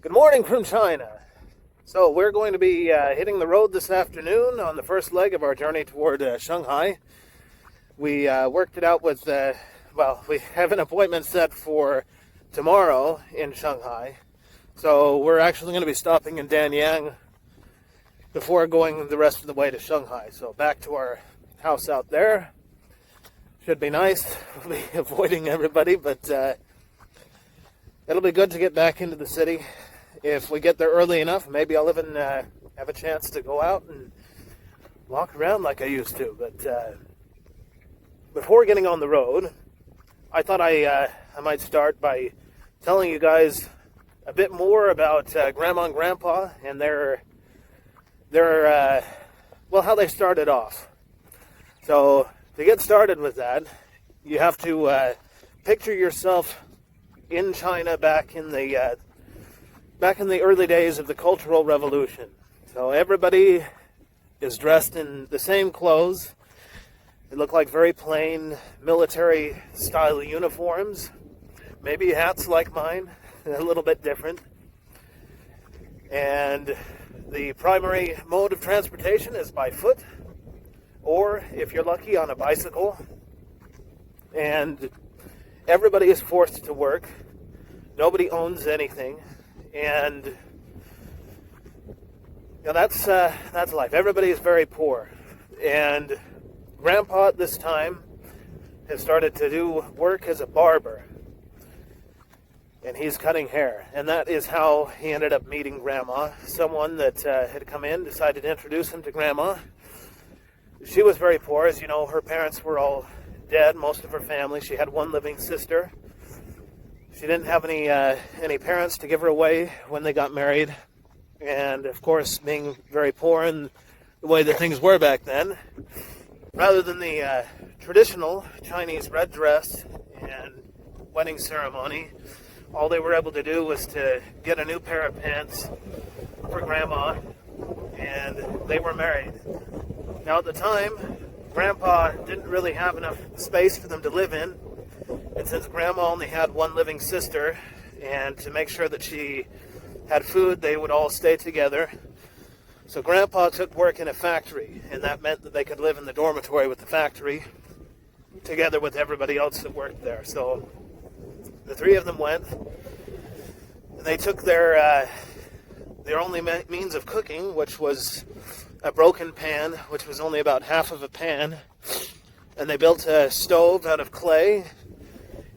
Good morning from China. So we're going to be hitting the road this afternoon on the first leg of our journey toward Shanghai. We worked it out with, we have an appointment set for tomorrow in Shanghai. So we're actually going to be stopping in Danyang before going the rest of the way to Shanghai. So back to our house out there. Should be nice. We'll be avoiding everybody, but it'll be good to get back into the city. If we get there early enough, maybe I'll even have a chance to go out and walk around like I used to. But before getting on the road, I thought I might start by telling you guys a bit more about Grandma and Grandpa and their how they started off. So to get started with that, you have to picture yourself in China back in the early days of the Cultural Revolution. So everybody is dressed in the same clothes. They look like very plain military style uniforms. Maybe hats like mine, a little bit different. And the primary mode of transportation is by foot, or if you're lucky, on a bicycle. And everybody is forced to work. Nobody owns anything. And that's life. Everybody is very poor. And Grandpa at this time has started to do work as a barber. And he's cutting hair. And that is how he ended up meeting Grandma. Someone that had come in decided to introduce him to Grandma. She was very poor. As you know, her parents were all dead, most of her family. She had one living sister. She didn't have any parents to give her away when they got married. And, of course, being very poor and the way that things were back then, rather than the traditional Chinese red dress and wedding ceremony, all they were able to do was to get a new pair of pants for Grandma, and they were married. Now, at the time, Grandpa didn't really have enough space for them to live in. And since Grandma only had one living sister, and to make sure that she had food, they would all stay together. So Grandpa took work in a factory, and that meant that they could live in the dormitory with the factory, together with everybody else that worked there. So the three of them went, and they took their only means of cooking, which was a broken pan, which was only about half of a pan, and they built a stove out of clay.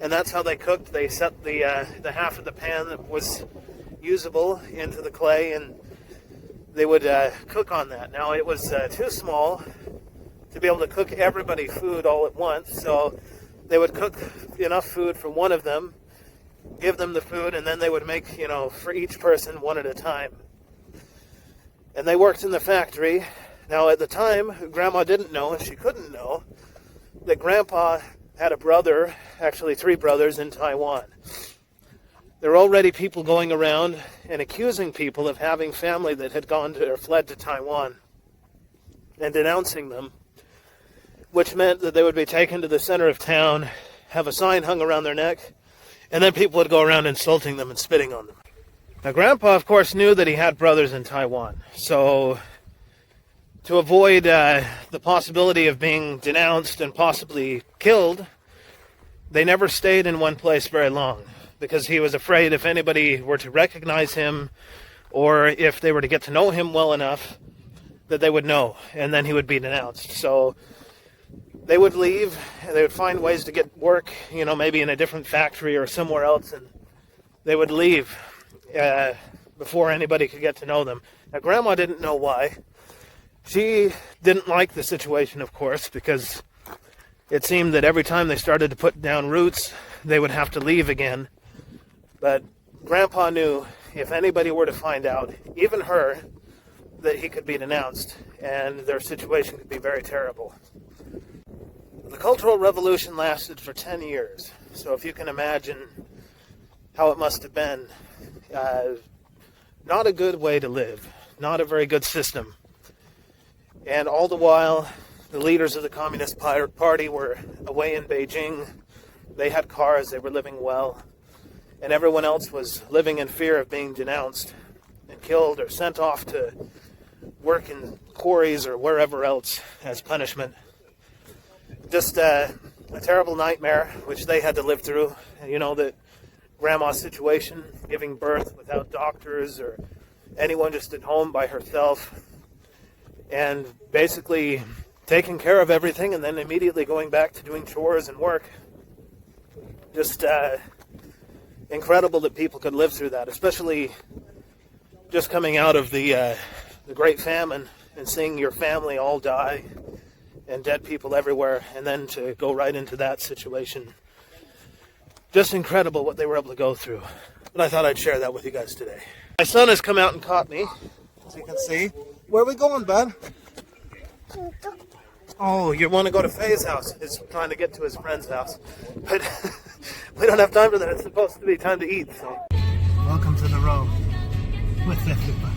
And that's how they cooked. They set the half of the pan that was usable into the clay, and they would cook on that. Now, it was too small to be able to cook everybody food all at once, so they would cook enough food for one of them, give them the food, and then they would make, for each person one at a time. And they worked in the factory. Now, at the time, Grandma didn't know, and she couldn't know, that Grandpa had a brother, actually 3 brothers, in Taiwan. There were already people going around and accusing people of having family that had gone to or fled to Taiwan and denouncing them, which meant that they would be taken to the center of town, have a sign hung around their neck, and then people would go around insulting them and spitting on them. Now, Grandpa, of course, knew that he had brothers in Taiwan, so to avoid the possibility of being denounced and possibly killed, they never stayed in one place very long, because he was afraid if anybody were to recognize him, or if they were to get to know him well enough, that they would know, and then he would be denounced. So they would leave, and they would find ways to get work, maybe in a different factory or somewhere else, and they would leave before anybody could get to know them. Now, Grandma didn't know why. She didn't like the situation, of course, because it seemed that every time they started to put down roots, they would have to leave again. But Grandpa knew if anybody were to find out, even her, that he could be denounced, and their situation could be very terrible. The Cultural Revolution lasted for 10 years, so if you can imagine how it must have been, not a good way to live, not a very good system. And all the while, the leaders of the Communist Party were away in Beijing. They had cars, they were living well. and everyone else was living in fear of being denounced and killed or sent off to work in quarries or wherever else as punishment. Just a terrible nightmare which they had to live through. You know, that grandma's situation, giving birth without doctors or anyone, just at home by herself, and basically taking care of everything and then immediately going back to doing chores and work. Just incredible that people could live through that, especially just coming out of the Great Famine and seeing your family all die and dead people everywhere, and then to go right into that situation. Just incredible what they were able to go through. But I thought I'd share that with you guys today. My son has come out and caught me, as you can see. Where are we going, bud? Oh, you want to go to Faye's house. He's trying to get to his friend's house. But we don't have time for that. It's supposed to be time to eat. So, welcome to the road with everybody.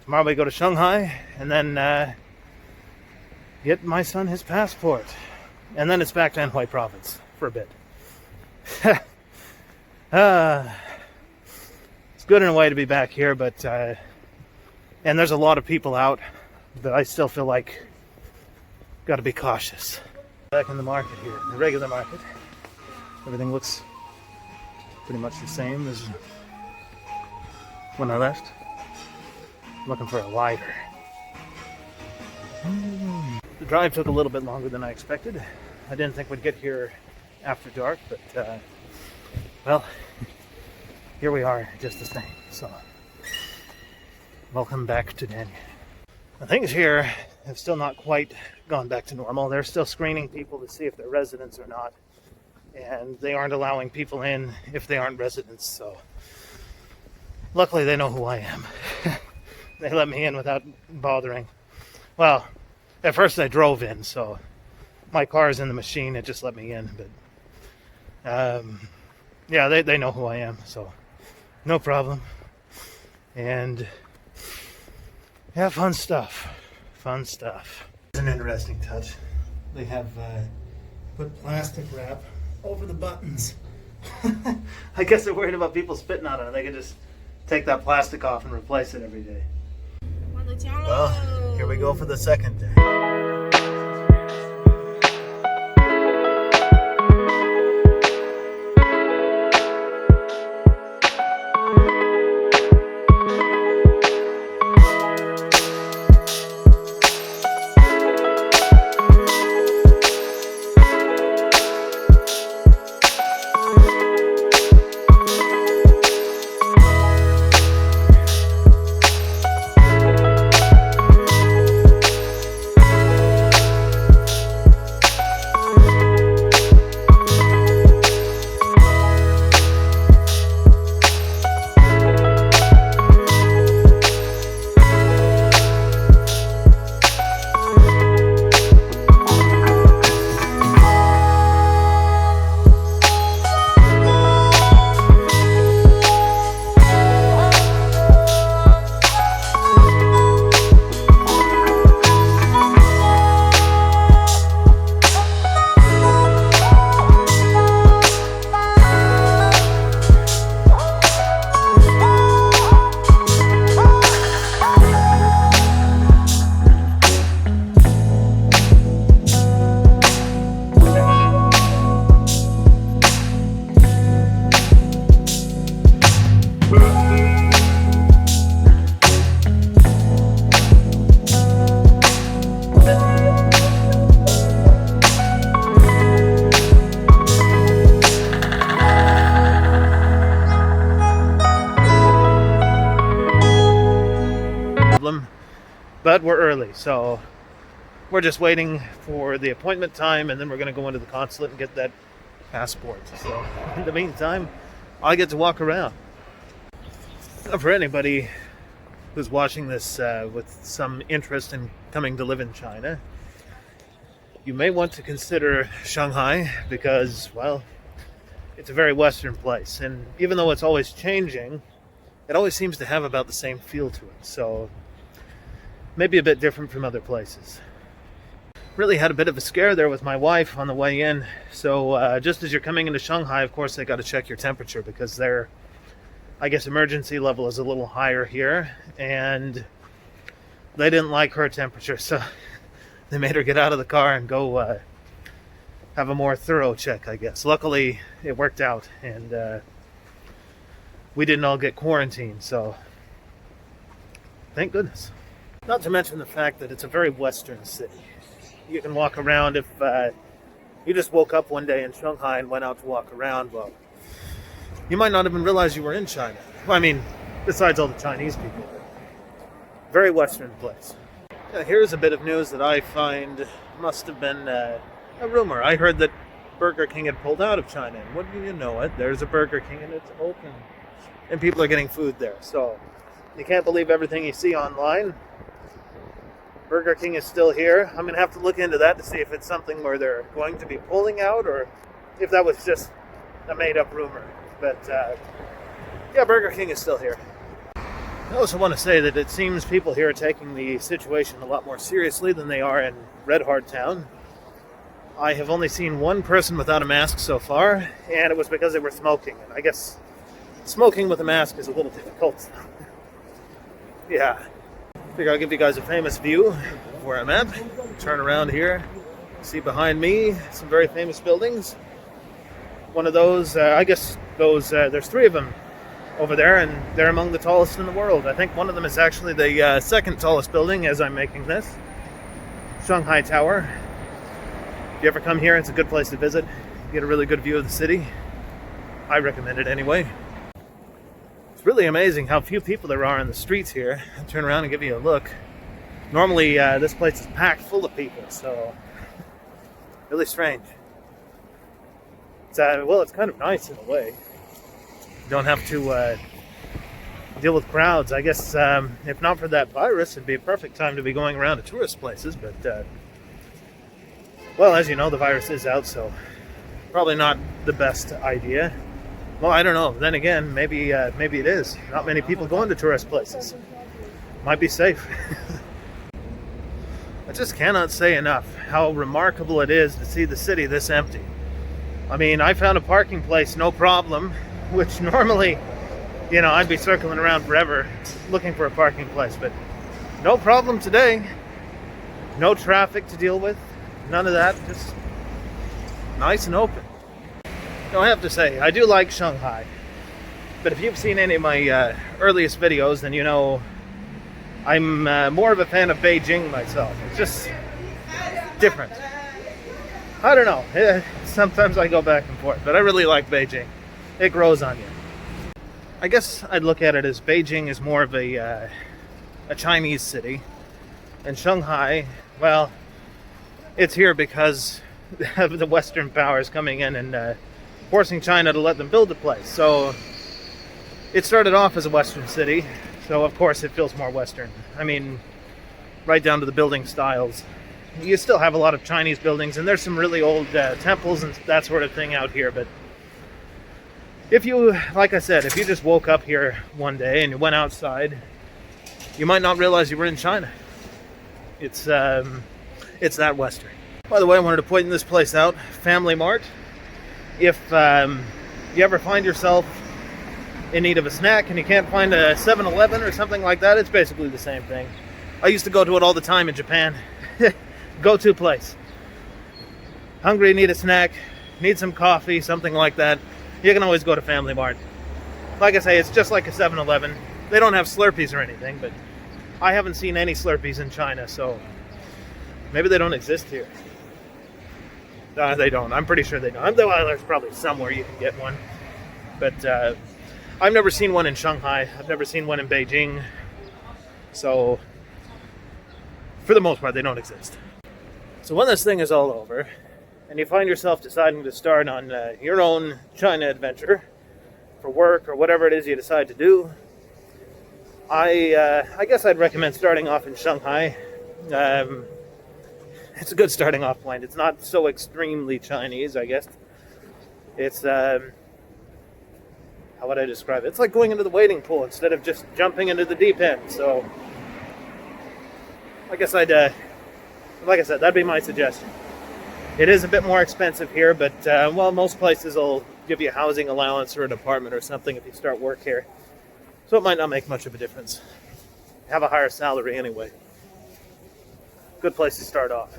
Tomorrow we go to Shanghai and then get my son his passport. And then it's back to AnHui province for a bit. It's good in a way to be back here, but and there's a lot of people out, but I still feel like got to be cautious. Back in the market here, the regular market. Everything looks pretty much the same as when I left. Looking for a lighter. The drive took a little bit longer than I expected. I didn't think we'd get here after dark, but well, here we are just the same. So, welcome back to Daniel. The things here have still not quite gone back to normal. They're still screening people to see if they're residents or not, and they aren't allowing people in if they aren't residents. So, luckily they know who I am. They let me in without bothering. Well, at first I drove in, so my car is in the machine. It just let me in. But yeah, they know who I am, so no problem. And yeah, fun stuff. Fun stuff. It's an interesting touch. They have put plastic wrap over the buttons. I guess they're worried about people spitting on it. They can just take that plastic off and replace it every day. Well, here we go for the second day. But we're early, so we're just waiting for the appointment time, and then we're going to go into the consulate and get that passport. So in the meantime, I get to walk around. For anybody who's watching this with some interest in coming to live in China, you may want to consider Shanghai because, well, it's a very Western place. And even though it's always changing, it always seems to have about the same feel to it. So maybe a bit different from other places. Really had a bit of a scare there with my wife on the way in. So just as you're coming into Shanghai, of course, they got to check your temperature because their, I guess, emergency level is a little higher here. And they didn't like her temperature, so they made her get out of the car and go have a more thorough check, I guess. Luckily, it worked out, and we didn't all get quarantined, so thank goodness. Not to mention the fact that it's a very Western city. You can walk around if you just woke up one day in Shanghai and went out to walk around. Well, you might not even realize you were in China. Well, I mean, besides all the Chinese people. Very Western place. Here's a bit of news that I find must have been a rumor. I heard that Burger King had pulled out of China, and wouldn't you know it, there's a Burger King and it's open. And people are getting food there. So you can't believe everything you see online. Burger King is still here. I'm going to have to look into that to see if it's something where they're going to be pulling out or if that was just a made-up rumor. But, yeah, Burger King is still here. I also want to say that it seems people here are taking the situation a lot more seriously than they are in Red Heart Town. I have only seen one person without a mask so far, and it was because they were smoking. And I guess smoking with a mask is a little difficult. Yeah. Figure I'll give you guys a famous view of where I'm at. Turn around here. See behind me some very famous buildings. One of those, I guess those, there's three of them over there, and they're among the tallest in the world. I think one of them is actually the second tallest building as I'm making this. Shanghai Tower. If you ever come here, it's a good place to visit. You get a really good view of the city. I recommend it anyway. It's really amazing how few people there are in the streets here. I'll turn around and give you a look. Normally, this place is packed full of people, so really strange. It's, well, it's kind of nice in a way. You don't have to deal with crowds. I guess if not for that virus, it'd be a perfect time to be going around to tourist places. But, well, as you know, the virus is out, so probably not the best idea. Well, I don't know. Then again, maybe it is. Not many people going to tourist places. Might be safe. I just cannot say enough how remarkable it is to see the city this empty. I mean, I found a parking place, no problem, which normally, you know, I'd be circling around forever looking for a parking place, but no problem today. No traffic to deal with. None of that. Just nice and open. Now, I have to say, I do like Shanghai, but if you've seen any of my earliest videos, then you know I'm more of a fan of Beijing myself. It's just different. I don't know. Sometimes I go back and forth, but I really like Beijing. It grows on you. I guess I'd look at it as Beijing is more of a Chinese city, and Shanghai, well, it's here because of the Western powers coming in and forcing China to let them build the place. So it started off as a Western city, so of course it feels more Western. I mean, right down to the building styles. You still have a lot of Chinese buildings, and there's some really old temples and that sort of thing out here, but if you, like I said, if you just woke up here one day and you went outside, you might not realize you were in China. It's that Western. By the way, I wanted to point this place out, Family Mart. If you ever find yourself in need of a snack and you can't find a 7-Eleven or something like that, it's basically the same thing. I used to go to it all the time in Japan. Go-to place. Hungry, need a snack, need some coffee, something like that, you can always go to Family Mart. Like I say, it's just like a 7-Eleven. They don't have Slurpees or anything, but I haven't seen any Slurpees in China, so maybe they don't exist here. They don't. I'm pretty sure they don't. Well, there's probably somewhere you can get one. But I've never seen one in Shanghai. I've never seen one in Beijing. So for the most part, they don't exist. So when this thing is all over, and you find yourself deciding to start on your own China adventure for work or whatever it is you decide to do, I guess I'd recommend starting off in Shanghai. It's a good starting off point. It's not so extremely Chinese, I guess. It's, how would I describe it? It's like going into the wading pool instead of just jumping into the deep end. So, I guess like I said, that'd be my suggestion. It is a bit more expensive here, but, well, most places will give you a housing allowance or an apartment or something if you start work here. So it might not make much of a difference. Have a higher salary anyway. Good place to start off.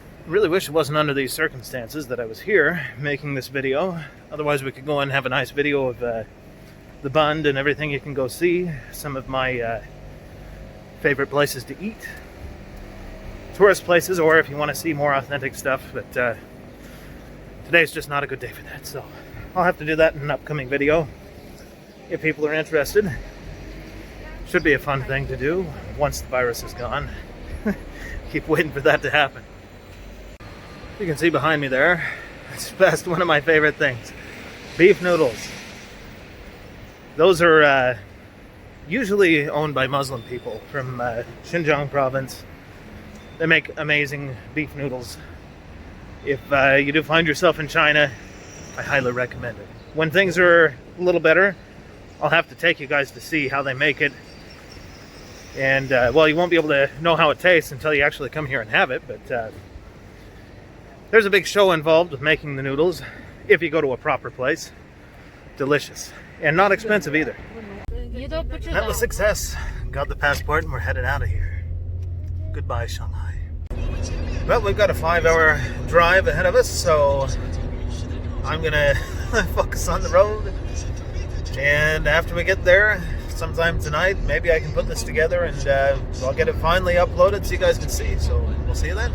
I really wish it wasn't under these circumstances that I was here making this video. Otherwise we could go and have a nice video of the Bund and everything you can go see. Some of my favorite places to eat. Tourist places, or if you want to see more authentic stuff. But today's just not a good day for that. So I'll have to do that in an upcoming video if people are interested. Should be a fun thing to do once the virus is gone. Keep waiting for that to happen. You can see behind me there, it's best one of my favorite things. Beef noodles. Those are usually owned by Muslim people from Xinjiang province. They make amazing beef noodles. If you do find yourself in China, I highly recommend it. When things are a little better, I'll have to take you guys to see how they make it. And, well, you won't be able to know how it tastes until you actually come here and have it, but there's a big show involved with making the noodles, if you go to a proper place. Delicious. And not expensive either. That was success. Got the passport and we're headed out of here. Goodbye, Shanghai. Well, we've got a 5-hour drive ahead of us, so I'm gonna focus on the road. And after we get there, sometime tonight, maybe I can put this together and I'll get it finally uploaded so you guys can see. So we'll see you then.